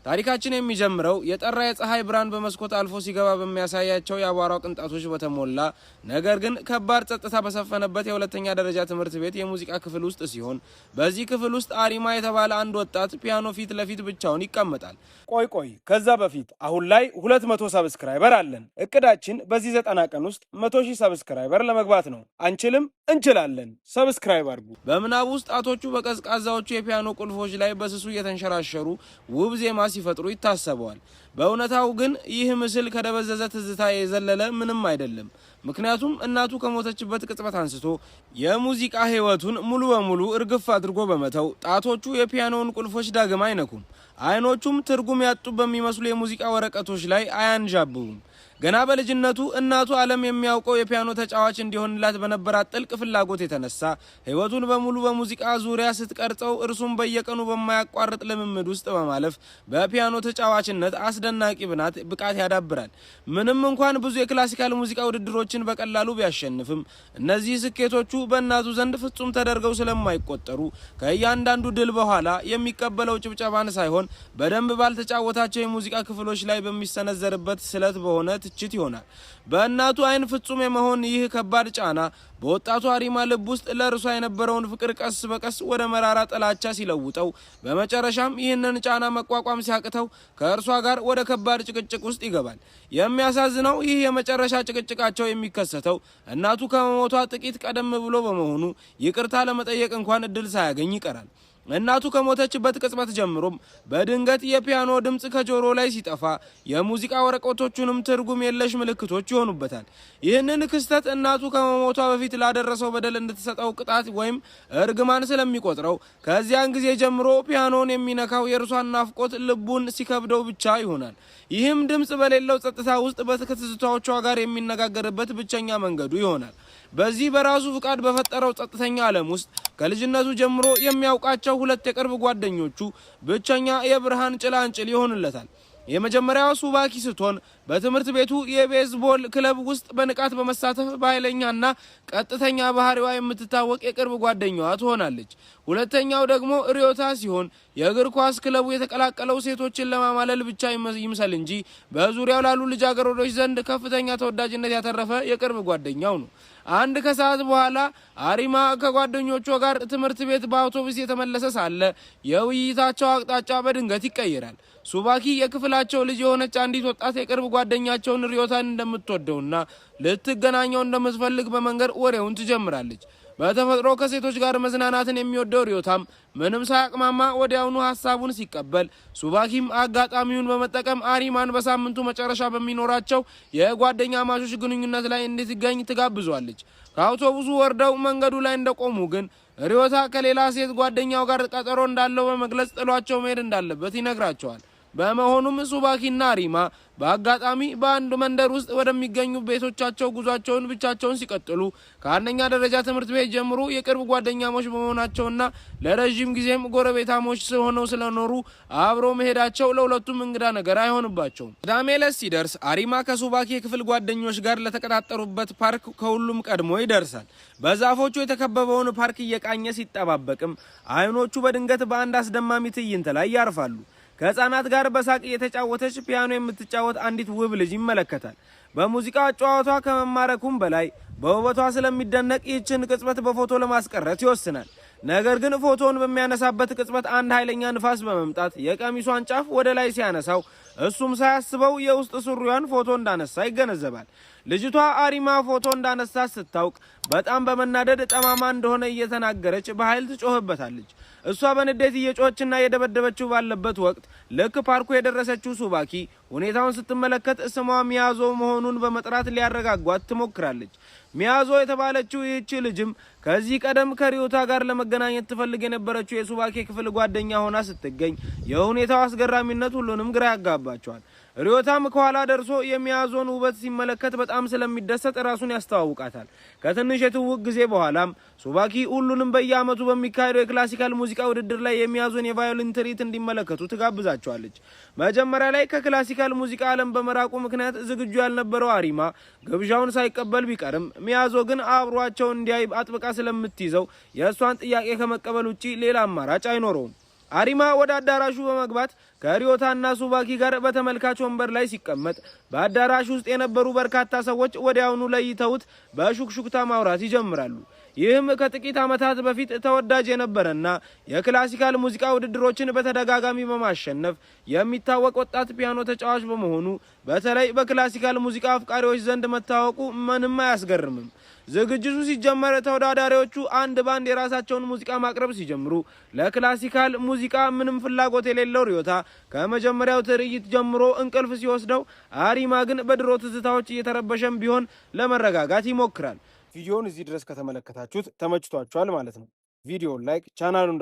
ታሪካችን የሚጀምረው የጠራ የፀሐይ ብርሃን በመስኮት አልፎ ሲገባ በሚያሳያቸው የአቧራው ቅንጣቶች በተሞላ ነገር ግን ከባድ ጸጥታ በሰፈነበት የሁለተኛ ደረጃ ትምህርት ቤት የሙዚቃ ክፍል ውስጥ ሲሆን በዚህ ክፍል ውስጥ አሪማ የተባለ አንድ ወጣት ፒያኖ ፊት ለፊት ብቻውን ይቀመጣል። ቆይ ከዛ በፊት አሁን ላይ 200 ሰብስክራይበር አለን። እቅዳችን በዚህ 90 ቀን ውስጥ 100,000 ሰብስክራይበር ለመግባት ነው። አንችልም? እንችላለን። ሰብስክራይብ አድርጉ። በምናብ ውስጥ ጣቶቹ በቀዝቃዛዎቹ የፒያኖ ቁልፎች ላይ በስሱ እየተንሸራሸሩ ውብ ዜማ ሲፈጥሩ ይታሰበዋል። በእውነታው ግን ይህ ምስል ከደበዘዘ ትዝታ የዘለለ ምንም አይደለም። ምክንያቱም እናቱ ከሞተችበት ቅጽበት አንስቶ የሙዚቃ ህይወቱን ሙሉ በሙሉ እርግፍ አድርጎ በመተው ጣቶቹ የፒያኖውን ቁልፎች ዳግም አይነኩም። አይኖቹም ትርጉም ያጡ በሚመስሉ የሙዚቃ ወረቀቶች ላይ አያንዣብቡም። ገና በልጅነቱ እናቱ ዓለም የሚያውቀው የፒያኖ ተጫዋች እንዲሆንላት በነበራት ጥልቅ ፍላጎት የተነሳ ህይወቱን በሙሉ በሙዚቃ ዙሪያ ስትቀርጸው እርሱም በየቀኑ በማያቋርጥ ልምምድ ውስጥ በማለፍ በፒያኖ ተጫዋችነት አስደናቂ ብቃት ያዳብራል። ምንም እንኳን ብዙ የክላሲካል ሙዚቃ ውድድሮችን በቀላሉ ቢያሸንፍም እነዚህ ስኬቶቹ በእናቱ ዘንድ ፍጹም ተደርገው ስለማይቆጠሩ ከእያንዳንዱ ድል በኋላ የሚቀበለው ጭብጨባን ሳይሆን በደንብ ባልተጫወታቸው የሙዚቃ ክፍሎች ላይ በሚሰነዘርበት ስለት በሆነ ትችት ይሆናል። በእናቱ አይን ፍጹም የመሆን ይህ ከባድ ጫና በወጣቱ አሪማ ልብ ውስጥ ለእርሷ የነበረውን ፍቅር ቀስ በቀስ ወደ መራራ ጥላቻ ሲለውጠው በመጨረሻም ይህንን ጫና መቋቋም ሲያቅተው ከእርሷ ጋር ወደ ከባድ ጭቅጭቅ ውስጥ ይገባል። የሚያሳዝነው ይህ የመጨረሻ ጭቅጭቃቸው የሚከሰተው እናቱ ከመሞቷ ጥቂት ቀደም ብሎ በመሆኑ ይቅርታ ለመጠየቅ እንኳን እድል ሳያገኝ ይቀራል። እናቱ ከሞተችበት ቅጽበት ጀምሮም በድንገት የፒያኖ ድምጽ ከጆሮ ላይ ሲጠፋ የሙዚቃ ወረቀቶቹንም ትርጉም የለሽ ምልክቶች ይሆኑበታል። ይህንን ክስተት እናቱ ከመሞቷ በፊት ላደረሰው በደል እንድትሰጠው ቅጣት ወይም እርግማን ስለሚቆጥረው ከዚያን ጊዜ ጀምሮ ፒያኖን የሚነካው የእርሷን ናፍቆት ልቡን ሲከብደው ብቻ ይሆናል። ይህም ድምጽ በሌለው ጸጥታ ውስጥ በትዝታዎቿ ጋር የሚነጋገርበት ብቸኛ መንገዱ ይሆናል። በዚህ በራሱ ፍቃድ በፈጠረው ጸጥተኛ ዓለም ውስጥ ከልጅነቱ ጀምሮ የሚያውቃቸው ሁለት የቅርብ ጓደኞቹ ብቸኛ የብርሃን ጭላንጭል ይሆኑለታል። የመጀመሪያው ሱባኪ ስትሆን በትምህርት ቤቱ የቤዝቦል ክለብ ውስጥ በንቃት በመሳተፍ በኃይለኛና ቀጥተኛ ባህሪዋ የምትታወቅ የቅርብ ጓደኛዋ ትሆናለች። ሁለተኛው ደግሞ ሪዮታ ሲሆን የእግር ኳስ ክለቡ የተቀላቀለው ሴቶችን ለማማለል ብቻ ይምሰል እንጂ በዙሪያው ላሉ ልጃገረዶች ዘንድ ከፍተኛ ተወዳጅነት ያተረፈ የቅርብ ጓደኛው ነው። አንድ ከሰዓት በኋላ አሪማ ከጓደኞቿ ጋር ትምህርት ቤት በአውቶቡስ የተመለሰ ሳለ የውይይታቸው አቅጣጫ በድንገት ይቀየራል። ሱባኪ የክፍላቸው ልጅ የሆነች አንዲት ወጣት የቅርብ ጓደኛቸውን ሪዮታን እንደምትወደውና ልትገናኘው እንደምትፈልግ በመንገር ወሬውን ትጀምራለች። በተፈጥሮ ከሴቶች ጋር መዝናናትን የሚወደው ሪዮታም ምንም ሳያቅማማ ወዲያውኑ ሐሳቡን ሲቀበል ሱባኪም አጋጣሚውን በመጠቀም አሪማን በሳምንቱ መጨረሻ በሚኖራቸው የጓደኛ ማቾች ግንኙነት ላይ እንድትገኝ ትጋብዟለች። ከአውቶቡሱ ወርደው መንገዱ ላይ እንደቆሙ ግን ሪዮታ ከሌላ ሴት ጓደኛው ጋር ቀጠሮ እንዳለው በመግለጽ ጥሏቸው መሄድ እንዳለበት ይነግራቸዋል። በመሆኑም ሱባኪና አሪማ በአጋጣሚ በአንድ መንደር ውስጥ ወደሚገኙ ቤቶቻቸው ጉዟቸውን ብቻቸውን ሲቀጥሉ ከአንደኛ ደረጃ ትምህርት ቤት ጀምሮ የቅርብ ጓደኛሞች በመሆናቸውና ለረጅም ጊዜም ጎረቤታሞች ሆነው ስለኖሩ አብሮ መሄዳቸው ለሁለቱም እንግዳ ነገር አይሆንባቸውም። ቅዳሜ ዕለት ሲደርስ አሪማ ከሱባኪ የክፍል ጓደኞች ጋር ለተቀጣጠሩበት ፓርክ ከሁሉም ቀድሞ ይደርሳል። በዛፎቹ የተከበበውን ፓርክ እየቃኘ ሲጠባበቅም አይኖቹ በድንገት በአንድ አስደማሚ ትዕይንት ላይ ያርፋሉ። ከህፃናት ጋር በሳቅ የተጫወተች ፒያኖ የምትጫወት አንዲት ውብ ልጅ ይመለከታል። በሙዚቃ ጨዋታዋ ከመማረኩም በላይ በውበቷ ስለሚደነቅ ይህችን ቅጽበት በፎቶ ለማስቀረት ይወስናል። ነገር ግን ፎቶውን በሚያነሳበት ቅጽበት አንድ ኃይለኛ ንፋስ በመምጣት የቀሚሷን ጫፍ ወደ ላይ ሲያነሳው እሱም ሳያስበው የውስጥ ሱሪዋን ፎቶ እንዳነሳ ይገነዘባል። ልጅቷ አሪማ ፎቶ እንዳነሳ ስታውቅ በጣም በመናደድ ጠማማ እንደሆነ እየተናገረች በኃይል ትጮህበታለች። እሷ በንዴት እየጮኸችና እየደበደበችው ባለበት ወቅት ልክ ፓርኩ የደረሰችው ሱባኪ ሁኔታውን ስትመለከት ስሟ ሚያዞ መሆኑን በመጥራት ሊያረጋጓት ትሞክራለች። ሚያዞ የተባለችው ይህች ልጅም ከዚህ ቀደም ከሪዮታ ጋር ለመገናኘት ትፈልግ የነበረችው የሱባኪ ክፍል ጓደኛ ሆና ስትገኝ የሁኔታው አስገራሚነት ሁሉንም ግራ ያጋባቸዋል። ሪዮታም ከኋላ ደርሶ የሚያዞን ውበት ሲመለከት በጣም ስለሚደሰት ራሱን ያስተዋውቃታል። ከትንሽ የትውውቅ ጊዜ በኋላም ሱባኪ ሁሉንም በየዓመቱ በሚካሄደው የክላሲካል ሙዚቃ ውድድር ላይ የሚያዞን የቫዮሊን ትርኢት እንዲመለከቱ ትጋብዛቸዋለች። መጀመሪያ ላይ ከክላሲካል ሙዚቃ ዓለም በመራቁ ምክንያት ዝግጁ ያልነበረው አሪማ ግብዣውን ሳይቀበል ቢቀርም ሚያዞ ግን አብሯቸው እንዲያይ አጥብቃ ስለምትይዘው የእሷን ጥያቄ ከመቀበል ውጪ ሌላ አማራጭ አይኖረውም። አሪማ ወደ አዳራሹ በመግባት ከሪዮታና ሱባኪ ጋር በተመልካች ወንበር ላይ ሲቀመጥ በአዳራሹ ውስጥ የነበሩ በርካታ ሰዎች ወዲያውኑ ለይተውት በሹክሹክታ ማውራት ይጀምራሉ። ይህም ከጥቂት ዓመታት በፊት ተወዳጅ የነበረና የክላሲካል ሙዚቃ ውድድሮችን በተደጋጋሚ በማሸነፍ የሚታወቅ ወጣት ፒያኖ ተጫዋች በመሆኑ በተለይ በክላሲካል ሙዚቃ አፍቃሪዎች ዘንድ መታወቁ ምንም አያስገርምም። ዝግጅቱ ሲጀመር ተወዳዳሪዎቹ አንድ ባንድ የራሳቸውን ሙዚቃ ማቅረብ ሲጀምሩ ለክላሲካል ሙዚቃ ምንም ፍላጎት የሌለው ሪዮታ ከመጀመሪያው ትርኢት ጀምሮ እንቅልፍ ሲወስደው፣ አሪማ ግን በድሮ ትዝታዎች እየተረበሸም ቢሆን ለመረጋጋት ይሞክራል። ቪዲዮውን እዚህ ድረስ ከተመለከታችሁት ተመችቷችኋል ማለት ነው። ቪዲዮውን ላይክ ቻናሉን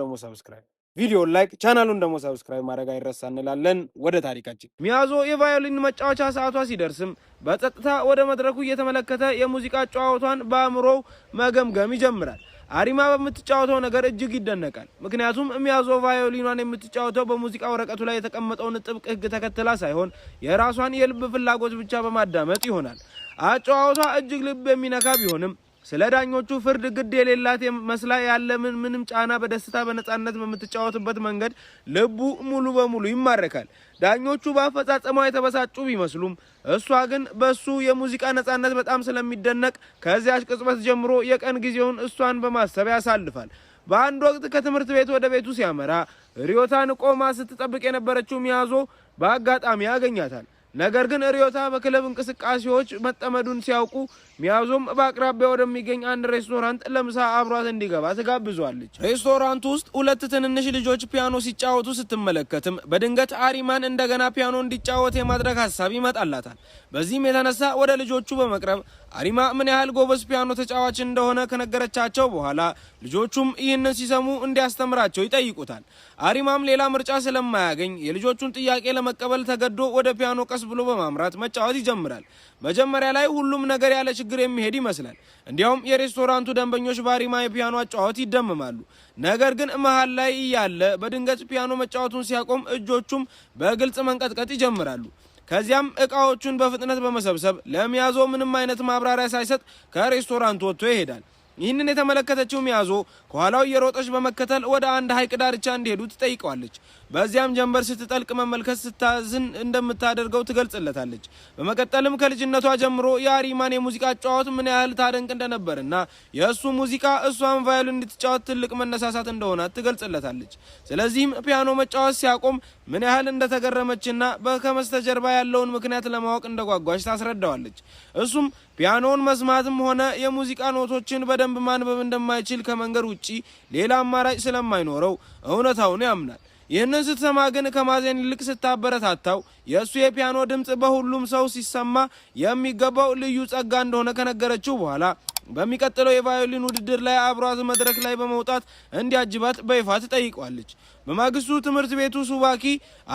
ደግሞ ሰብስክራይብ ማድረግ አይረሳ እንላለን። ወደ ታሪካችን ሚያዞ የቫዮሊን መጫወቻ ሰዓቷ ሲደርስም በጸጥታ ወደ መድረኩ እየተመለከተ የሙዚቃ ጨዋታዋን በአእምሮው መገምገም ይጀምራል። አሪማ በምትጫወተው ነገር እጅግ ይደነቃል። ምክንያቱም ሚያዞ ቫዮሊኗን የምትጫወተው በሙዚቃ ወረቀቱ ላይ የተቀመጠውን ጥብቅ ሕግ ተከትላ ሳይሆን የራሷን የልብ ፍላጎት ብቻ በማዳመጥ ይሆናል። አጨዋወቷ እጅግ ልብ የሚነካ ቢሆንም ስለ ዳኞቹ ፍርድ ግድ የሌላት መስላ ያለ ምንም ጫና በደስታ በነጻነት በምትጫወትበት መንገድ ልቡ ሙሉ በሙሉ ይማረካል። ዳኞቹ በአፈጻጸሟ የተበሳጩ ቢመስሉም እሷ ግን በሱ የሙዚቃ ነጻነት በጣም ስለሚደነቅ ከዚያች ቅጽበት ጀምሮ የቀን ጊዜውን እሷን በማሰብ ያሳልፋል። በአንድ ወቅት ከትምህርት ቤት ወደ ቤቱ ሲያመራ ሪዮታን ቆማ ስትጠብቅ የነበረችው ሚያዞ በአጋጣሚ ያገኛታል። ነገር ግን ሪዮታ በክለብ እንቅስቃሴዎች መጠመዱን ሲያውቁ ሚያዞም በአቅራቢያ ወደሚገኝ አንድ ሬስቶራንት ለምሳ አብሯት እንዲገባ ትጋብዟለች። ሬስቶራንቱ ውስጥ ሁለት ትንንሽ ልጆች ፒያኖ ሲጫወቱ ስትመለከትም በድንገት አሪማን እንደገና ፒያኖ እንዲጫወት የማድረግ ሐሳብ ይመጣላታል። በዚህም የተነሳ ወደ ልጆቹ በመቅረብ አሪማ ምን ያህል ጎበዝ ፒያኖ ተጫዋች እንደሆነ ከነገረቻቸው በኋላ ልጆቹም ይህንን ሲሰሙ እንዲያስተምራቸው ይጠይቁታል። አሪማም ሌላ ምርጫ ስለማያገኝ የልጆቹን ጥያቄ ለመቀበል ተገዶ ወደ ፒያኖ ቀስ ብሎ በማምራት መጫወት ይጀምራል። መጀመሪያ ላይ ሁሉም ነገር ያለ ችግር የሚሄድ ይመስላል። እንዲያውም የሬስቶራንቱ ደንበኞች በአሪማ የፒያኖ አጫዋወት ይደመማሉ። ነገር ግን መሃል ላይ እያለ በድንገት ፒያኖ መጫወቱን ሲያቆም እጆቹም በግልጽ መንቀጥቀጥ ይጀምራሉ። ከዚያም እቃዎቹን በፍጥነት በመሰብሰብ ለሚያዞ ምንም አይነት ማብራሪያ ሳይሰጥ ከሬስቶራንቱ ወጥቶ ይሄዳል። ይህንን የተመለከተችው ሚያዞ ከኋላው እየሮጠች በመከተል ወደ አንድ ሐይቅ ዳርቻ እንዲሄዱ ትጠይቀዋለች። በዚያም ጀንበር ስትጠልቅ መመልከት ስታዝን እንደምታደርገው ትገልጽለታለች። በመቀጠልም ከልጅነቷ ጀምሮ የአሪማን የሙዚቃ አጨዋወት ምን ያህል ታደንቅ እንደነበርና የእሱ ሙዚቃ እሷን ቫዮሊን እንድትጫወት ትልቅ መነሳሳት እንደሆናት ትገልጽለታለች። ስለዚህም ፒያኖ መጫወት ሲያቆም ምን ያህል እንደተገረመችና ከበስተጀርባ ያለውን ምክንያት ለማወቅ እንደጓጓች ታስረዳዋለች። እሱም ፒያኖውን መስማትም ሆነ የሙዚቃ ኖቶችን በደንብ ማንበብ እንደማይችል ከመንገድ ውጪ ሌላ አማራጭ ስለማይኖረው እውነታውን ያምናል። ይህንን ስትሰማ ግን ከማዘን ይልቅ ስታበረታታው የእሱ የፒያኖ ድምፅ በሁሉም ሰው ሲሰማ የሚገባው ልዩ ጸጋ እንደሆነ ከነገረችው በኋላ በሚቀጥለው የቫዮሊን ውድድር ላይ አብሯት መድረክ ላይ በመውጣት እንዲያጅባት በይፋ ትጠይቀዋለች። በማግስቱ ትምህርት ቤቱ ሱባኪ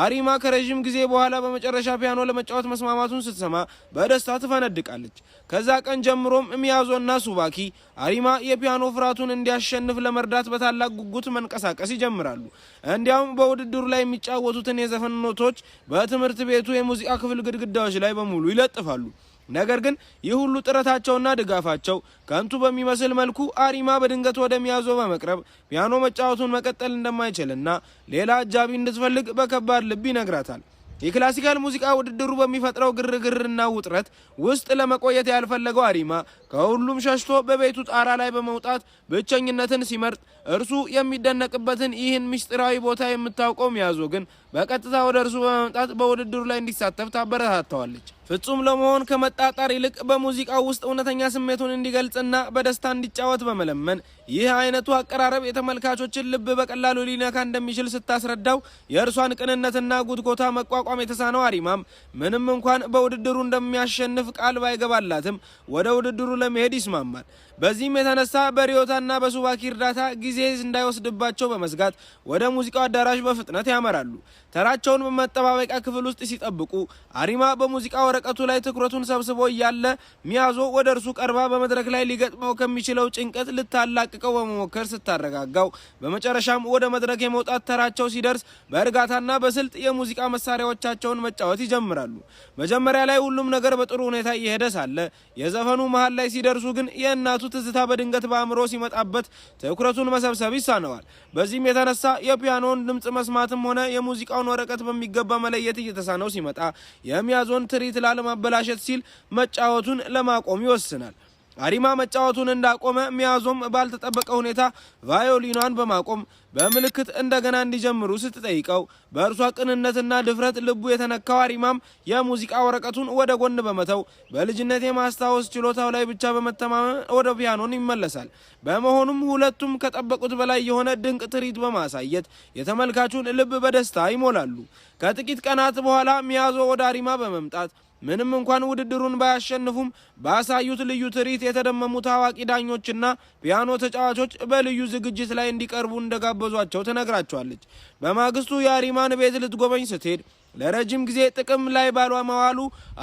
አሪማ ከረጅም ጊዜ በኋላ በመጨረሻ ፒያኖ ለመጫወት መስማማቱን ስትሰማ በደስታ ትፈነድቃለች። ከዛ ቀን ጀምሮም ሚያዞና ሱባኪ አሪማ የፒያኖ ፍርሃቱን እንዲያሸንፍ ለመርዳት በታላቅ ጉጉት መንቀሳቀስ ይጀምራሉ። እንዲያውም በውድድሩ ላይ የሚጫወቱትን የዘፈን ኖቶች በትምህርት ቤቱ የሙዚቃ ክፍል ግድግዳዎች ላይ በሙሉ ይለጥፋሉ። ነገር ግን ይህ ሁሉ ጥረታቸውና ድጋፋቸው ከንቱ በሚመስል መልኩ አሪማ በድንገት ወደ ሚያዞ በመቅረብ ፒያኖ መጫወቱን መቀጠል እንደማይችልና ሌላ አጃቢ እንድትፈልግ በከባድ ልብ ይነግራታል። የክላሲካል ሙዚቃ ውድድሩ በሚፈጥረው ግርግርና ውጥረት ውስጥ ለመቆየት ያልፈለገው አሪማ ከሁሉም ሸሽቶ በቤቱ ጣራ ላይ በመውጣት ብቸኝነትን ሲመርጥ እርሱ የሚደነቅበትን ይህን ምስጢራዊ ቦታ የምታውቀው ሚያዞ ግን በቀጥታ ወደ እርሱ በመምጣት በውድድሩ ላይ እንዲሳተፍ ታበረታታዋለች። ፍጹም ለመሆን ከመጣጣር ይልቅ በሙዚቃው ውስጥ እውነተኛ ስሜቱን እንዲገልጽና በደስታ እንዲጫወት በመለመን ይህ አይነቱ አቀራረብ የተመልካቾችን ልብ በቀላሉ ሊነካ እንደሚችል ስታስረዳው የእርሷን ቅንነትና ጉትጎታ መቋቋም የተሳነው አሪማም ምንም እንኳን በውድድሩ እንደሚያሸንፍ ቃል ባይገባላትም ወደ ውድድሩ ለመሄድ ይስማማል። በዚህም የተነሳ በሪዮታና በሱባኪ እርዳታ ጊዜ እንዳይወስድባቸው በመስጋት ወደ ሙዚቃው አዳራሽ በፍጥነት ያመራሉ። ተራቸውን በመጠባበቂያ ክፍል ውስጥ ሲጠብቁ አሪማ በሙዚቃ ወረቀቱ ላይ ትኩረቱን ሰብስቦ እያለ ሚያዞ ወደ እርሱ ቀርባ በመድረክ ላይ ሊገጥመው ከሚችለው ጭንቀት ልታላቅቀው በመሞከር ስታረጋጋው በመጨረሻም ወደ መድረክ የመውጣት ተራቸው ሲደርስ በእርጋታና በስልት የሙዚቃ መሳሪያዎቻቸውን መጫወት ይጀምራሉ። መጀመሪያ ላይ ሁሉም ነገር በጥሩ ሁኔታ እየሄደ ሳለ የዘፈኑ መሃል ላይ ሲደርሱ ግን የእናቱ ትዝታ በድንገት በአእምሮ ሲመጣበት ትኩረቱን መሰብሰብ ይሳነዋል። በዚህም የተነሳ የፒያኖን ድምጽ መስማትም ሆነ የሙዚቃውን ወረቀት በሚገባ መለየት እየተሳነው ሲመጣ የሚያዞን ትርኢት ላለማበላሸት ሲል መጫወቱን ለማቆም ይወስናል። አሪማ መጫወቱን እንዳቆመ ሚያዞም ባልተጠበቀ ሁኔታ ቫዮሊኗን በማቆም በምልክት እንደገና እንዲጀምሩ ስትጠይቀው በእርሷ ቅንነትና ድፍረት ልቡ የተነካው አሪማም የሙዚቃ ወረቀቱን ወደ ጎን በመተው በልጅነት የማስታወስ ችሎታው ላይ ብቻ በመተማመን ወደ ፒያኖን ይመለሳል። በመሆኑም ሁለቱም ከጠበቁት በላይ የሆነ ድንቅ ትርኢት በማሳየት የተመልካቹን ልብ በደስታ ይሞላሉ። ከጥቂት ቀናት በኋላ ሚያዞ ወደ አሪማ በመምጣት ምንም እንኳን ውድድሩን ባያሸንፉም ባሳዩት ልዩ ትርኢት የተደመሙ ታዋቂ ዳኞችና ፒያኖ ተጫዋቾች በልዩ ዝግጅት ላይ እንዲቀርቡ እንደጋበዟቸው ተነግራቸዋለች። በማግስቱ የአሪማን ቤት ልትጎበኝ ስትሄድ ለረጅም ጊዜ ጥቅም ላይ ባለመዋሉ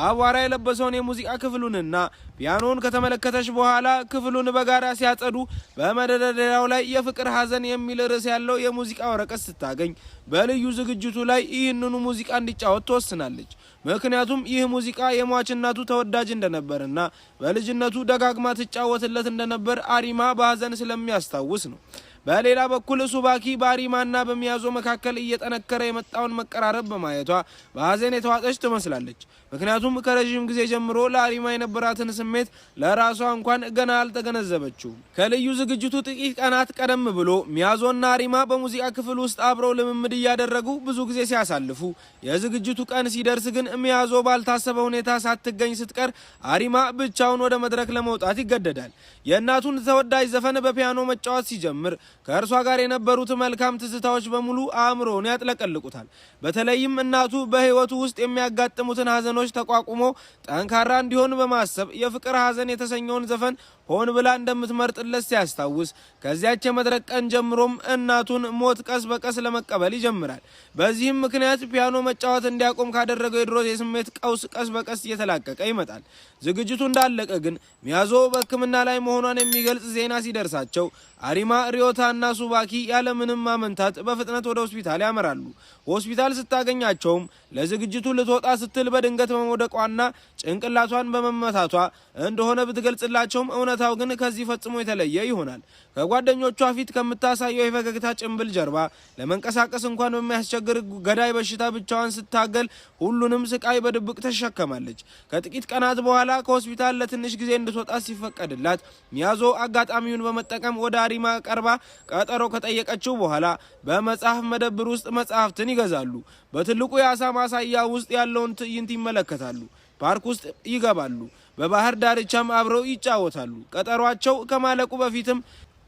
አቧራ የለበሰውን የሙዚቃ ክፍሉንና ፒያኖን ከተመለከተች በኋላ ክፍሉን በጋራ ሲያጸዱ በመደርደሪያው ላይ የፍቅር ሐዘን የሚል ርዕስ ያለው የሙዚቃ ወረቀት ስታገኝ በልዩ ዝግጅቱ ላይ ይህንኑ ሙዚቃ እንዲጫወት ትወስናለች። ምክንያቱም ይህ ሙዚቃ የሟች እናቱ ተወዳጅ እንደነበርና በልጅነቱ ደጋግማ ትጫወትለት እንደነበር አሪማ በሐዘን ስለሚያስታውስ ነው። በሌላ በኩል ሱባኪ በአሪማና በሚያዞ መካከል እየጠነከረ የመጣውን መቀራረብ በማየቷ በሐዘን የተዋጠች ትመስላለች። ምክንያቱም ከረጅም ጊዜ ጀምሮ ለአሪማ የነበራትን ስሜት ለራሷ እንኳን ገና አልተገነዘበችው። ከልዩ ዝግጅቱ ጥቂት ቀናት ቀደም ብሎ ሚያዞና አሪማ በሙዚቃ ክፍል ውስጥ አብረው ልምምድ እያደረጉ ብዙ ጊዜ ሲያሳልፉ የዝግጅቱ ቀን ሲደርስ ግን ሚያዞ ባልታሰበ ሁኔታ ሳትገኝ ስትቀር አሪማ ብቻውን ወደ መድረክ ለመውጣት ይገደዳል። የእናቱን ተወዳጅ ዘፈን በፒያኖ መጫወት ሲጀምር ከእርሷ ጋር የነበሩት መልካም ትዝታዎች በሙሉ አእምሮን ያጥለቀልቁታል። በተለይም እናቱ በሕይወቱ ውስጥ የሚያጋጥሙትን ሐዘኖች ተቋቁሞ ጠንካራ እንዲሆን በማሰብ የፍቅር ሐዘን የተሰኘውን ዘፈን ሆን ብላ እንደምትመርጥለት ሲያስታውስ ከዚያች የመድረክ ቀን ጀምሮም እናቱን ሞት ቀስ በቀስ ለመቀበል ይጀምራል። በዚህም ምክንያት ፒያኖ መጫወት እንዲያቆም ካደረገው የድሮ የስሜት ቀውስ ቀስ በቀስ እየተላቀቀ ይመጣል። ዝግጅቱ እንዳለቀ ግን ሚያዞ በሕክምና ላይ መሆኗን የሚገልጽ ዜና ሲደርሳቸው አሪማ፣ ሪዮታና ሱባኪ ያለምንም ማመንታት በፍጥነት ወደ ሆስፒታል ያመራሉ። ሆስፒታል ስታገኛቸውም ለዝግጅቱ ልትወጣ ስትል በድንገት በመውደቋና ጭንቅላቷን በመመታቷ እንደሆነ ብትገልጽላቸውም እውነታው ግን ከዚህ ፈጽሞ የተለየ ይሆናል። ከጓደኞቿ ፊት ከምታሳየው የፈገግታ ጭንብል ጀርባ ለመንቀሳቀስ እንኳን በሚያስቸግር ገዳይ በሽታ ብቻዋን ስታገል ሁሉንም ስቃይ በድብቅ ተሸከማለች። ከጥቂት ቀናት በኋላ ከሆስፒታል ለትንሽ ጊዜ እንድትወጣ ሲፈቀድላት ሚያዞ አጋጣሚውን በመጠቀም ወደ አሪማ ቀርባ ቀጠሮ ከጠየቀችው በኋላ በመጽሐፍ መደብር ውስጥ መጽሐፍትን ይገዛሉ። በትልቁ የአሳ ማሳያ ውስጥ ያለውን ትዕይንት ይመለከታሉ። ፓርክ ውስጥ ይገባሉ። በባህር ዳርቻም አብረው ይጫወታሉ። ቀጠሯቸው ከማለቁ በፊትም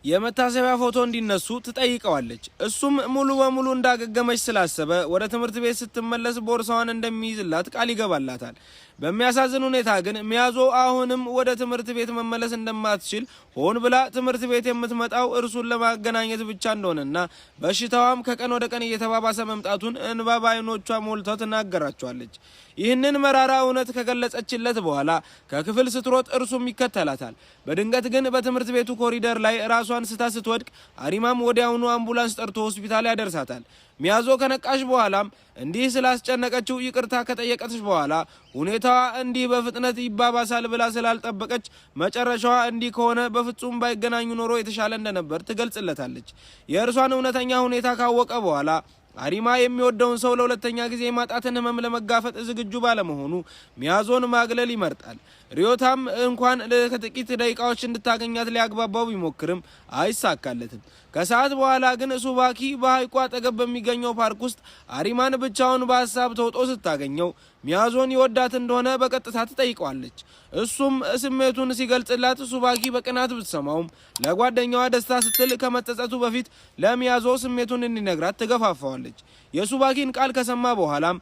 የመታሰቢያ ፎቶ እንዲነሱ ትጠይቀዋለች። እሱም ሙሉ በሙሉ እንዳገገመች ስላሰበ ወደ ትምህርት ቤት ስትመለስ ቦርሳዋን እንደሚይዝላት ቃል ይገባላታል። በሚያሳዝን ሁኔታ ግን ሚያዞ አሁንም ወደ ትምህርት ቤት መመለስ እንደማትችል ሆን ብላ ትምህርት ቤት የምትመጣው እርሱን ለማገናኘት ብቻ እንደሆነና በሽታዋም ከቀን ወደ ቀን እየተባባሰ መምጣቱን እንባ በዓይኖቿ ሞልተው ትናገራቸዋለች። ይህንን መራራ እውነት ከገለጸችለት በኋላ ከክፍል ስትሮጥ እርሱም ይከተላታል። በድንገት ግን በትምህርት ቤቱ ኮሪደር ላይ ራሷን ስታ ስትወድቅ አሪማም ወዲያውኑ አምቡላንስ ጠርቶ ሆስፒታል ያደርሳታል። ሚያዞ ከነቃሽ በኋላም እንዲህ ስላስጨነቀችው ይቅርታ ከጠየቀች በኋላ ሁኔታዋ እንዲህ በፍጥነት ይባባሳል ብላ ስላልጠበቀች መጨረሻዋ እንዲህ ከሆነ በፍጹም ባይገናኙ ኖሮ የተሻለ እንደነበር ትገልጽለታለች። የእርሷን እውነተኛ ሁኔታ ካወቀ በኋላ አሪማ የሚወደውን ሰው ለሁለተኛ ጊዜ ማጣትን ህመም ለመጋፈጥ ዝግጁ ባለመሆኑ ሚያዞን ማግለል ይመርጣል። ሪዮታም እንኳን ለጥቂት ደቂቃዎች እንድታገኛት ሊያግባባው ቢሞክርም አይሳካለትም። ከሰዓት በኋላ ግን ሱባኪ በሐይቁ አጠገብ በሚገኘው ፓርክ ውስጥ አሪማን ብቻውን በሀሳብ ተውጦ ስታገኘው ሚያዞን ይወዳት እንደሆነ በቀጥታ ትጠይቀዋለች። እሱም ስሜቱን ሲገልጽላት ሱባኪ በቅናት ብትሰማውም ለጓደኛዋ ደስታ ስትል ከመጸጸቱ በፊት ለሚያዞ ስሜቱን እንዲነግራት ትገፋፋዋለች። የሱባኪን ቃል ከሰማ በኋላም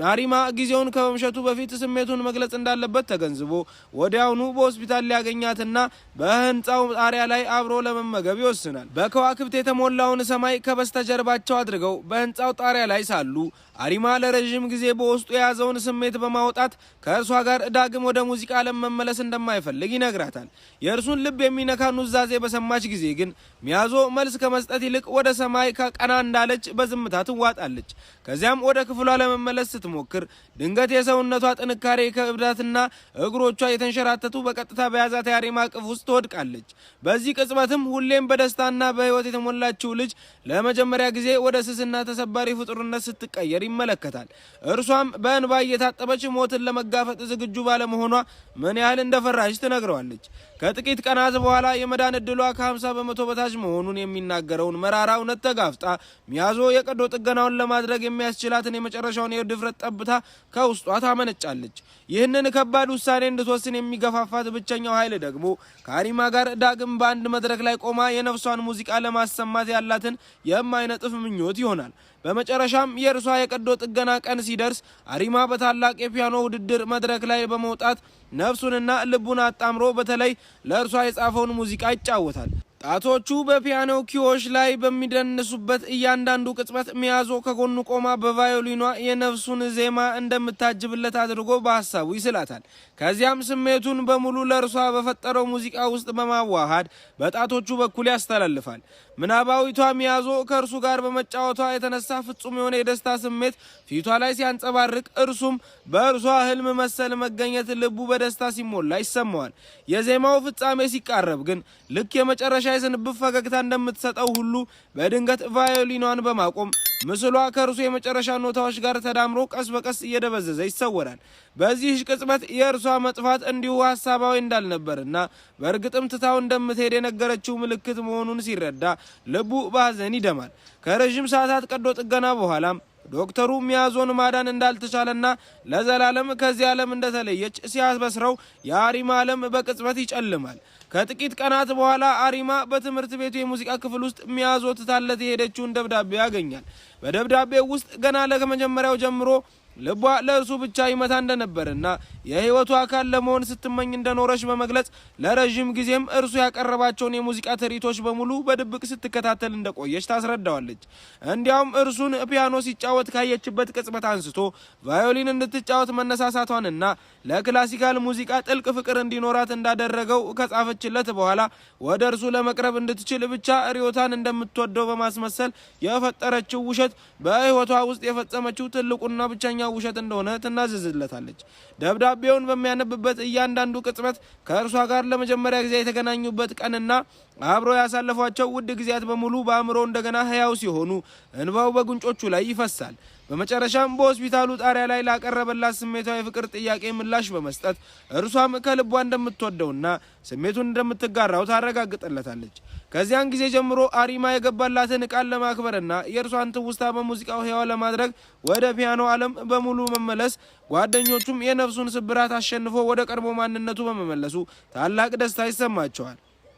አሪማ ጊዜውን ከመምሸቱ በፊት ስሜቱን መግለጽ እንዳለበት ተገንዝቦ ወዲያውኑ በሆስፒታል ሊያገኛትና በህንጻው ጣሪያ ላይ አብሮ ለመመገብ ይወስናል። በከዋክብት የተሞላውን ሰማይ ከበስተጀርባቸው አድርገው በህንጻው ጣሪያ ላይ ሳሉ አሪማ ለረጅም ጊዜ በውስጡ የያዘውን ስሜት በማውጣት ከእርሷ ጋር ዳግም ወደ ሙዚቃ ዓለም መመለስ እንደማይፈልግ ይነግራታል። የእርሱን ልብ የሚነካ ኑዛዜ በሰማች ጊዜ ግን ሚያዞ መልስ ከመስጠት ይልቅ ወደ ሰማይ ቀና እንዳለች በዝምታ ትዋጣለች። ከዚያም ወደ ክፍሏ ለመመለስ ስትሞክር ድንገት የሰውነቷ ጥንካሬ ከብዳትና እግሮቿ የተንሸራተቱ በቀጥታ በያዛት የአሪማ እቅፍ ውስጥ ትወድቃለች። በዚህ ቅጽበትም ሁሌም በደስታና በህይወት የተሞላችው ልጅ ለመጀመሪያ ጊዜ ወደ ስስና ተሰባሪ ፍጡርነት ስትቀየር ይመለከታል። እርሷም በእንባ እየታጠበች ሞትን ለመጋፈጥ ዝግጁ ባለመሆኗ ምን ያህል እንደፈራች ትነግረዋለች። ከጥቂት ቀናት በኋላ የመዳን እድሏ ከ50 በመቶ በታች መሆኑን የሚናገረውን መራራ እውነት ተጋፍጣ ሚያዞ የቀዶ ጥገናውን ለማድረግ የሚያስችላትን የመጨረሻውን የድፍረት ጠብታ ከውስጧ ታመነጫለች። ይህንን ከባድ ውሳኔ እንድትወስን የሚገፋፋት ብቸኛው ኃይል ደግሞ ከአሪማ ጋር ዳግም በአንድ መድረክ ላይ ቆማ የነፍሷን ሙዚቃ ለማሰማት ያላትን የማይነጥፍ ምኞት ይሆናል። በመጨረሻም የእርሷ የቀዶ ጥገና ቀን ሲደርስ አሪማ በታላቅ የፒያኖ ውድድር መድረክ ላይ በመውጣት ነፍሱንና ልቡን አጣምሮ በተለይ ለእርሷ የጻፈውን ሙዚቃ ይጫወታል። ጣቶቹ በፒያኖ ኪዎች ላይ በሚደንሱበት እያንዳንዱ ቅጽበት ሚያዞ ከጎኑ ቆማ በቫዮሊኗ የነፍሱን ዜማ እንደምታጅብለት አድርጎ በሐሳቡ ይስላታል። ከዚያም ስሜቱን በሙሉ ለእርሷ በፈጠረው ሙዚቃ ውስጥ በማዋሃድ በጣቶቹ በኩል ያስተላልፋል። ምናባዊቷ ሚያዞ ከእርሱ ጋር በመጫወቷ የተነሳ ፍጹም የሆነ የደስታ ስሜት ፊቷ ላይ ሲያንጸባርቅ፣ እርሱም በእርሷ ህልም መሰል መገኘት ልቡ በደስታ ሲሞላ ይሰማዋል። የዜማው ፍጻሜ ሲቃረብ ግን ልክ የመጨረሻ የስንብት ፈገግታ እንደምትሰጠው ሁሉ በድንገት ቫዮሊኗን በማቆም ምስሏ ከእርሱ የመጨረሻ ኖታዎች ጋር ተዳምሮ ቀስ በቀስ እየደበዘዘ ይሰወራል። በዚህ ቅጽበት የእርሷ መጥፋት እንዲሁ ሐሳባዊ እንዳልነበርና በእርግጥም ትታው እንደምትሄድ የነገረችው ምልክት መሆኑን ሲረዳ ልቡ በሐዘን ይደማል። ከረጅም ሰዓታት ቀዶ ጥገና በኋላም ዶክተሩ ሚያዞን ማዳን እንዳልተቻለና ለዘላለም ከዚህ ዓለም እንደተለየች ሲያስበስረው የአሪማ ዓለም በቅጽበት ይጨልማል። ከጥቂት ቀናት በኋላ አሪማ በትምህርት ቤቱ የሙዚቃ ክፍል ውስጥ ሚያዞ ትታለት የሄደችውን ደብዳቤ ያገኛል። በደብዳቤው ውስጥ ገና ለመጀመሪያው ጀምሮ ልቧ ለእርሱ ብቻ ይመታ እንደነበርና የህይወቱ አካል ለመሆን ስትመኝ እንደኖረች በመግለጽ ለረጅም ጊዜም እርሱ ያቀረባቸውን የሙዚቃ ትርኢቶች በሙሉ በድብቅ ስትከታተል እንደቆየች ታስረዳዋለች። እንዲያውም እርሱን ፒያኖ ሲጫወት ካየችበት ቅጽበት አንስቶ ቫዮሊን እንድትጫወት መነሳሳቷንና ለክላሲካል ሙዚቃ ጥልቅ ፍቅር እንዲኖራት እንዳደረገው ከጻፈችለት በኋላ ወደ እርሱ ለመቅረብ እንድትችል ብቻ ሪዮታን እንደምትወደው በማስመሰል የፈጠረችው ውሸት በህይወቷ ውስጥ የፈጸመችው ትልቁና ብቸኛ ውሸት እንደሆነ ትናዘዝለታለች። ደብዳቤውን በሚያነብበት እያንዳንዱ ቅጽበት ከእርሷ ጋር ለመጀመሪያ ጊዜ የተገናኙበት ቀንና አብሮ ያሳለፏቸው ውድ ጊዜያት በሙሉ በአእምሮ እንደገና ህያው ሲሆኑ እንባው በጉንጮቹ ላይ ይፈሳል። በመጨረሻም በሆስፒታሉ ጣሪያ ላይ ላቀረበላት ስሜታዊ የፍቅር ጥያቄ ምላሽ በመስጠት እርሷም ከልቧ እንደምትወደውና ስሜቱን እንደምትጋራው ታረጋግጥለታለች። ከዚያን ጊዜ ጀምሮ አሪማ የገባላትን ቃል ለማክበርና የእርሷን ትውስታ በሙዚቃው ህያው ለማድረግ ወደ ፒያኖ ዓለም በሙሉ መመለስ፣ ጓደኞቹም የነፍሱን ስብራት አሸንፎ ወደ ቀድሞ ማንነቱ በመመለሱ ታላቅ ደስታ ይሰማቸዋል።